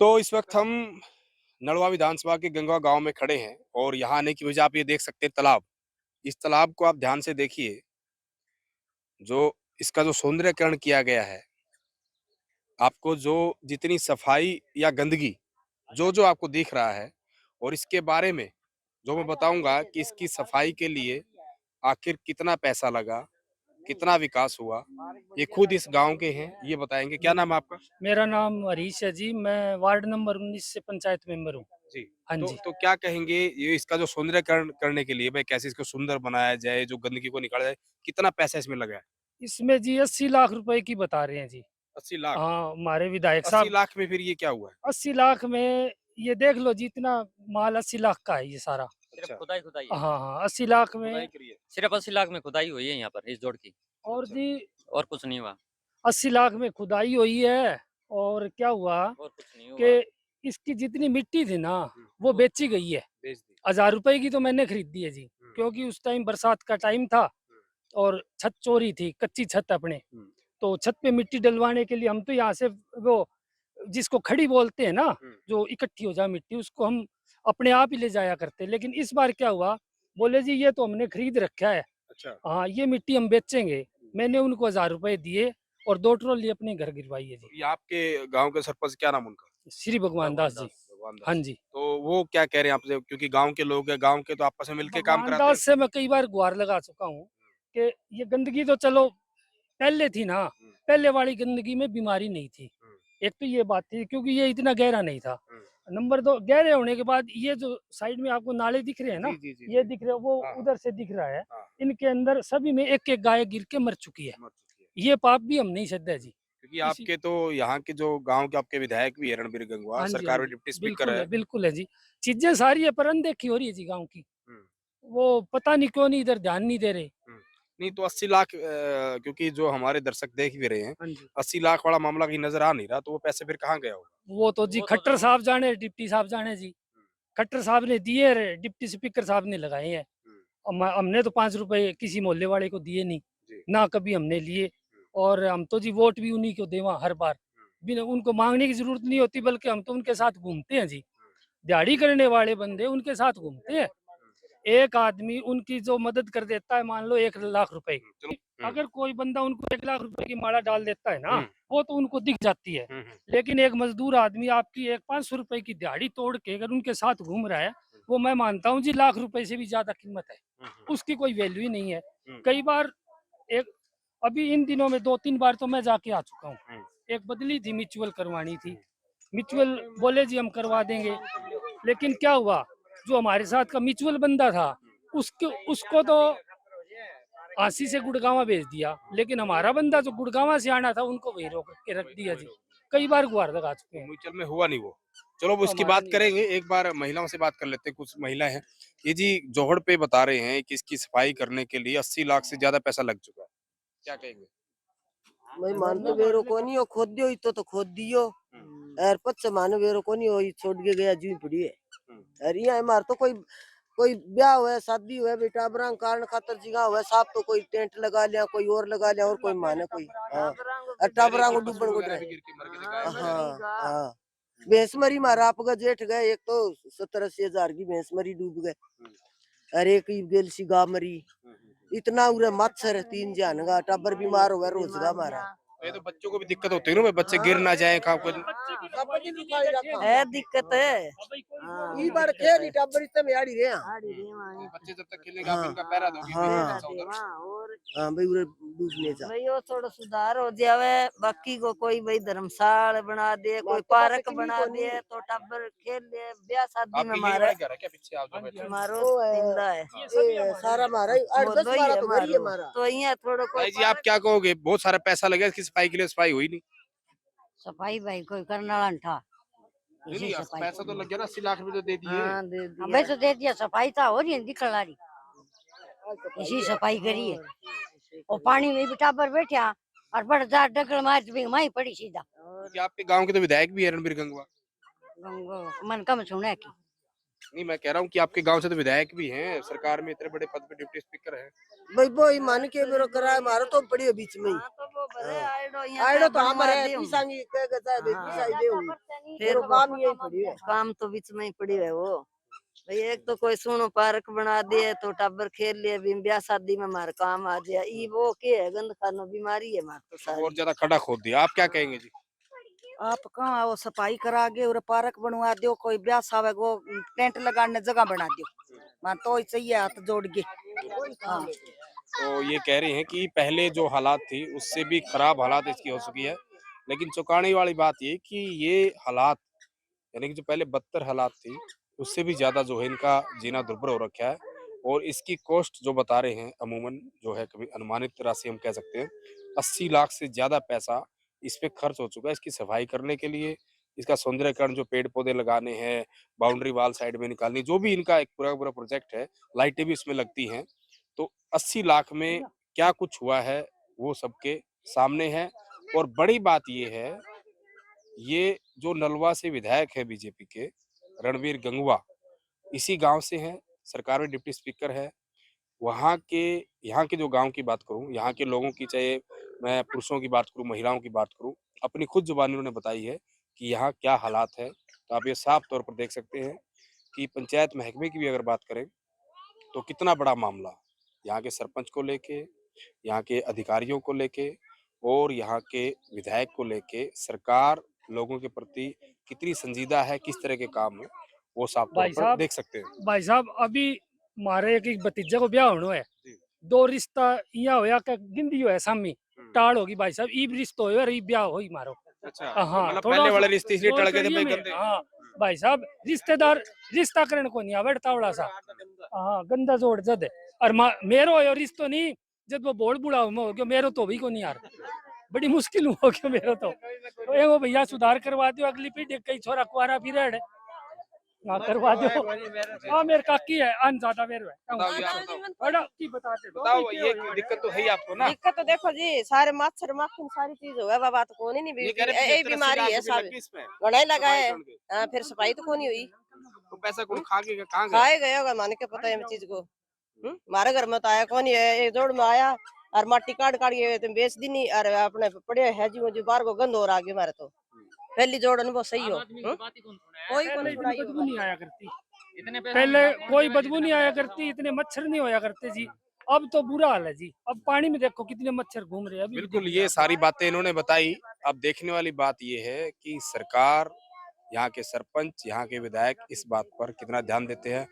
तो इस वक्त हम नड़वा विधानसभा के गंगवा गांव में खड़े हैं और यहाँ आने की वजह आप ये देख सकते हैं तालाब। इस तालाब को आप ध्यान से देखिए, जो इसका जो सौंदर्यकरण किया गया है, आपको जो जितनी सफाई या गंदगी जो आपको दिख रहा है और इसके बारे में जो मैं बताऊंगा कि इसकी सफाई के लिए आखिर कितना पैसा लगा, कितना विकास हुआ, ये खुद इस गांव के हैं, ये बताएंगे। क्या नाम है आपका? मेरा नाम हरीश है जी। मैं वार्ड नंबर 19 से पंचायत मेंबर हूँ। जी। हाँ तो जी। तो क्या कहेंगे, ये इसका जो सौंदर्यकरण करने के लिए भाई कैसे इसको सुंदर बनाया जाए, जो गंदगी को निकाला जाए, कितना पैसा इसमें लगा है? इसमें जी 80 लाख रुपए की बता रहे हैं जी। 80 लाख? हाँ, हमारे विधायक 80 साहब। लाख में फिर ये क्या हुआ है? 80 लाख में ये देख लो जी, इतना माल 80 लाख का है ये सारा। अच्छा, सिर्फ खुदाई खुदाई है। हाँ हाँ, 80 लाख खुदाई में। करी है। सिर्फ 80 लाख में खुदाई हुई है यहाँ पर इस जोड़ की। और अच्छा, जी और कुछ नहीं हुआ। 80 लाख में खुदाई हुई है। और क्या हुआ और कुछ नहीं हुआ। कि इसकी जितनी मिट्टी थी ना, हुँ, वो बेची गई है। बेच दी। 1000 रुपए की तो मैंने खरीद दी है जी, हुँ, क्योंकि उस टाइम बरसात का टाइम था हुँ, और छत चोरी थी, कच्ची छत अपने। हुँ, तो छत पे मिट्टी डलवाने के लिए हम तो यहाँ से वो जिसको खड़ी बोलते हैं ना, हुँ, जो इकट्ठी हो जाए मिट्टी, उसको हम अपने आप ही ले जाया करते। लेकिन इस बार क्या हुआ, बोले जी ये तो हमने खरीद रखा है, अच्छा। हाँ ये मिट्टी हम बेचेंगे। मैंने उनको 1000 रुपए दिए और 2 ट्रॉली अपने घर गिरवाई है तो जी। ये आपके गाँव के सरपंच, क्या नाम उनका? श्री भगवान भगवान दास जी। दास। भगवान हाँ दास। जी। तो वो क्या कह रहे हैं आपसे? क्योंकि गाँव के लोग हैं, गाँव के तो आपस में मिलके काम भगवान कराते हैं। दास से मैं कई बार गुहार लगा चुका हूँ कि ये गंदगी तो चलो पहले थी ना, हुँ, पहले वाली गंदगी में बीमारी नहीं थी। हुँ, एक तो ये बात थी, क्योंकि ये इतना गहरा नहीं था। हुँ। नंबर 2, गहरे होने के बाद ये जो साइड में आपको नाले दिख रहे हैं ना, जी, जी, जी, ये जी। दिख रहे हैं, वो हाँ, हाँ, उधर से दिख रहा है। हाँ, इनके अंदर सभी में एक-एक गाय गिर के मर चुकी है। मर चुकी है। ये पाप भी हम नहीं सहते जी। क्योंकि इसी आपके तो यहाँ के जो गाँव के आपके विधायक भी है रणबीर गंगवा, हाँ जी, हाँ सरकार में जी। डिप्टी स्पीकर बिल्कुल है। है, बिल्कुल है जी। चीज़ें सारी है पर अनदेखी हो रही है जी गाँव की। हुँ, वो पता नहीं क्यों नहीं इधर ध्यान नहीं दे रहे। हुँ। नहीं तो 80 लाख क्योंकि जो हमारे दर्शक देख भी रहे हैं, हाँ जी। 80 लाख वाला मामला कहीं नज़र आ नहीं रहा, तो वो पैसे फिर कहाँ गया होगा? वो तो जी वो तो खट्टर जो साहब जाने, डिप्टी साहब जाने जी। हुँ, खट्टर साहब ने दिए रे, डिप्टी स्पीकर साहब ने लगाए हैं। हुँ, हमने तो 5 रुपए किसी मोहल्ले वाले को दिए नहीं, जी, ना कभी हमने लिए। हुँ, और हम तो जी वोट भी उन्हीं को देवा हर बार। हुँ, बिना उनको माँगने की ज़रूरत नहीं होती, बल्कि हम तो उनके साथ घूमते हैं जी। हुँ, दिहाड़ी करने वाले बंदे उनके साथ घूमते हैं। हुँ, एक आदमी उनकी जो मदद कर देता है, मान लो 1 लाख रुपए, हुँ, चलो। हुँ, अगर कोई बंदा उनको 1 लाख रुपए की माला डाल देता है ना, हुँ, वो तो उनको दिख जाती है। हुँ, हुँ, लेकिन एक मज़दूर आदमी आपकी एक 500 रुपए की दिहाड़ी तोड़ के अगर उनके साथ घूम रहा है, हुँ, वो मैं मानता हूँ जी लाख रुपए से भी ज़्यादा कीमत है। हुँ, हुँ, उसकी कोई वैल्यू ही नहीं है। हुँ, कई बार एक अभी इन दिनों में 2-3 बार तो मैं जाके आ चुका हूँ। हुँ, एक बदली थी, म्यूचुअल करवानी थी। हुँ, म्यूचुअल बोले जी हम करवा देंगे। लेकिन क्या हुआ, जो हमारे साथ का म्यूचुअल बंदा था, उसको उसको तो आसी से गुड़गांवा भेज दिया। लेकिन हमारा बंदा जो गुड़गांवा से आना था, उनको वहीं रोक के रख दिया वही जी। लोग। कई बार गुहार लगा चुके तो हैं। म्यूचुअल में हुआ नहीं वो। चलो अब तो उसकी हमारा बात नहीं हुआ। करेंगे, एक बार महिलाओं से बात कर लेते हैं, कुछ महिलाएँ हैं। ये जी जोहड़ पे बता रहे हैं कि इसकी सफाई करने के लिए 80 लाख से ज़्यादा पैसा लग चुका है। क्या कहेंगे? मैं मानते बेरो कोनी हो खोद दियो इतो तो खोद दियो हुँ, और पच मानो बेरो कोनी हो छोड़ के गया जी पड़ी है। हुँ, अरे यहाँ मार तो कोई कोई ब्याह हुआ शादी हुआ बेटा बरंग कारण खातर जगह हुआ साहब तो कोई टेंट लगा लिया कोई और लगा लिया और कोई माने कोई हाँ टाबरा को पशु डूबन गुड वगैरह भी रहे। गिर के मर गए थे, गाय वगैरह भी। हाँ हाँ भैंस मरी मारा आपका जेठ गए एक तो 70-80 हजार की भैंस मरी डूब गए हुँ, और एक गेल सी गा मरी हुँ, हुँ, हुँ। इतना उरे मच्छर 3 जान गा टाबर बीमार हुआ रोजगा मारा तो ये तो बच्चों को भी दिक्कत होती है ना, भाई बच्चे गिर ना जाएँ खा कुछ। है दिक्कत है ई बार खेली टाबर इतने में आड़ी गया बच्चे जब तक खेलेंगे आप हाँ इनका पैरा दोगे हाँ फिर अच्छा उधर। हाँ भाई उरे डूबने जा भाई वो थोड़ा सुधार हो जावे, बाकी को कोई भाई धर्मशाला बना दे, कोई पार्क बना दे तो टाबर खेल ले, ब्याह शादी में आपके यही मारे वाला घर है क्या पीछे आप जो बैठे हो? मारो वो है जिंदा है। ये सारा मारा 8-10 मारा तो घर ही है मारा तो यहाँ थोड़ा कोई भाई जी आप क्या कहोगे? बहुत सारा पैसा लगा इसकी सफाई के लिए, सफाई हुई नहीं। सफाई भाई कोई करने वाला नहीं था। नहीं इसी नहीं सफाई पैसा तो लग गया ना, 80 लाख रुपए तो दे दिए। हाँ दे दिया, हमें तो दे दिया, सफाई था हो रही है दिखने वाली, इसी सफाई करी है। और पानी में भी टाबर बैठा और बड़ जा डगल मार भी वहीं पड़ी सीधा। क्योंकि आपके गांव के तो विधायक भी है रणबीर गंगवा। मन कम सुने की नहीं, मैं कह रहा हूँ कि आपके गांव से तो विधायक भी हैं, सरकार में इतने बड़े पद पे डिप्टी स्पीकर हैं। भाई वो ही मान के मेरो करा मारो तो पड़ी है बीच में ही आइडो तो हमारे पीसांगी कह कहता है पीसा ही देऊंगी फिर काम यही पड़ी है काम तो बीच में ही पड़ी है वो भाई। एक तो कोई सुनो पार्क बना दिए तो टाबर खेल लिए, ब्याह शादी में हमारे काम आ जाए। ई वो के है गंद खानो बीमारी है हमारे तो सारी। और ज्यादा खड़ा खोद दिया, आप क्या कहेंगे जी? आप कहाँ वो सफाई करा के और पार्क बनवा दो, कोई ब्याह सावे वो टेंट लगाने जगह बना दो, मान तो ही चाहिए हाथ जोड़ के। हाँ। तो ये कह रही हैं कि पहले जो हालात थी उससे भी खराब हालात इसकी हो चुकी है, लेकिन चौंकाने वाली बात ये कि ये हालात यानी कि जो पहले बदतर हालात थी उससे भी ज्यादा जो है इनका जीना दुर्भर हो रखा है। और इसकी कॉस्ट जो बता रहे हैं अमूमन जो है कभी अनुमानित राशि हम कह सकते हैं 80 लाख से ज्यादा पैसा इस पे खर्च हो चुका है इसकी सफाई करने के लिए, इसका सौंदर्यकरण, जो पेड़ पौधे लगाने हैं, बाउंड्री वाल साइड में निकालनी, जो भी इनका एक पूरा पूरा प्रोजेक्ट है, लाइटें भी इसमें लगती हैं। तो 80 लाख में क्या कुछ हुआ है वो सबके सामने है। और बड़ी बात ये है, ये जो नलवा से विधायक है बीजेपी के रणवीर गंगवा, इसी गांव से हैं, सरकार में डिप्टी स्पीकर है। वहाँ के यहाँ के जो गांव की बात करूँ, यहाँ के लोगों की, चाहे मैं पुरुषों की बात करूँ, महिलाओं की बात करूँ, अपनी खुद जुबानी उन्होंने बताई है कि यहाँ क्या हालात है। तो आप ये साफ तौर पर देख सकते हैं कि पंचायत महकमे की भी अगर बात करें तो कितना बड़ा मामला यहाँ के सरपंच को लेके, यहाँ के अधिकारियों को लेके और यहाँ के विधायक को लेके सरकार लोगों के प्रति कितनी संजीदा है, किस तरह के काम है, वो साफ तौर भाई पर साहब, देख सकते हैं। भाई साहब अभी मारे एक भतीजे को ब्याह होना है, दो रिश्ता यहाँ होया का गिंदी है सामी टाल होगी भाई साहब, ई रिश्ता हो और ई ब्याह होई मारो। अच्छा, हाँ, मतलब थोड़ा पहले सा वाले रिश्ते इसलिए जोर टल गए थे करिए भाई में, गंदे। हाँ भाई साहब रिश्तेदार रिश्ता करण को नहीं आवे तावड़ा सा, हाँ गंदा जोड़ जद है। और मेरो यो रिश्तो नहीं जब वो बोल बुढ़ा हो गया, मेरो तो भी को नहीं यार, बड़ी मुश्किल हो गया मेरो तो एगो भैया सुधार करवा दियो, अगली पीढ़ी कई छोरा कुआरा भी रह हाँ करवा दो। हाँ मेरे काकी है अन ज्यादा मेरे है बताओ जी, आप बताओ। बड़ा की बताते दो बताओ, ये दिक्कत तो है ही आपको ना? दिक्कत तो देखो जी, सारे मच्छर मक्खी सारी चीज हो गया, बाबा तो कोनी नहीं ये कह रहे यही 75 बीमारी है लाख रुपए सब लगे इसमें, गड़ाई लगा सफाई है। करण के। हाँ, फिर सफाई तो कोनी हुई, तो पैसा कौन खा के कहाँ गया? खाए गए होगा मान के पता है चीज को। हमारे घर में तो आया कोनी है, एक जोड़ में आया और माटी काट काट के तुम बेच दी नहीं, और अपने पड़े है जी बाहर को गंद और आ गया हमारे तो पहली जोड़ अनुभव सही हो। कोई पहले कोई इतनी बदबू नहीं आया करती, पहले कोई बदबू नहीं आया करती, इतने मच्छर नहीं होया करते जी। अब तो बुरा हाल है जी, अब पानी में देखो कितने मच्छर घूम रहे हैं अभी। बिल्कुल, ये सारी बातें इन्होंने बताई। अब देखने वाली बात ये है कि सरकार, यहाँ के सरपंच, यहाँ के विधायक इस बात पर कितना ध्यान देते हैं।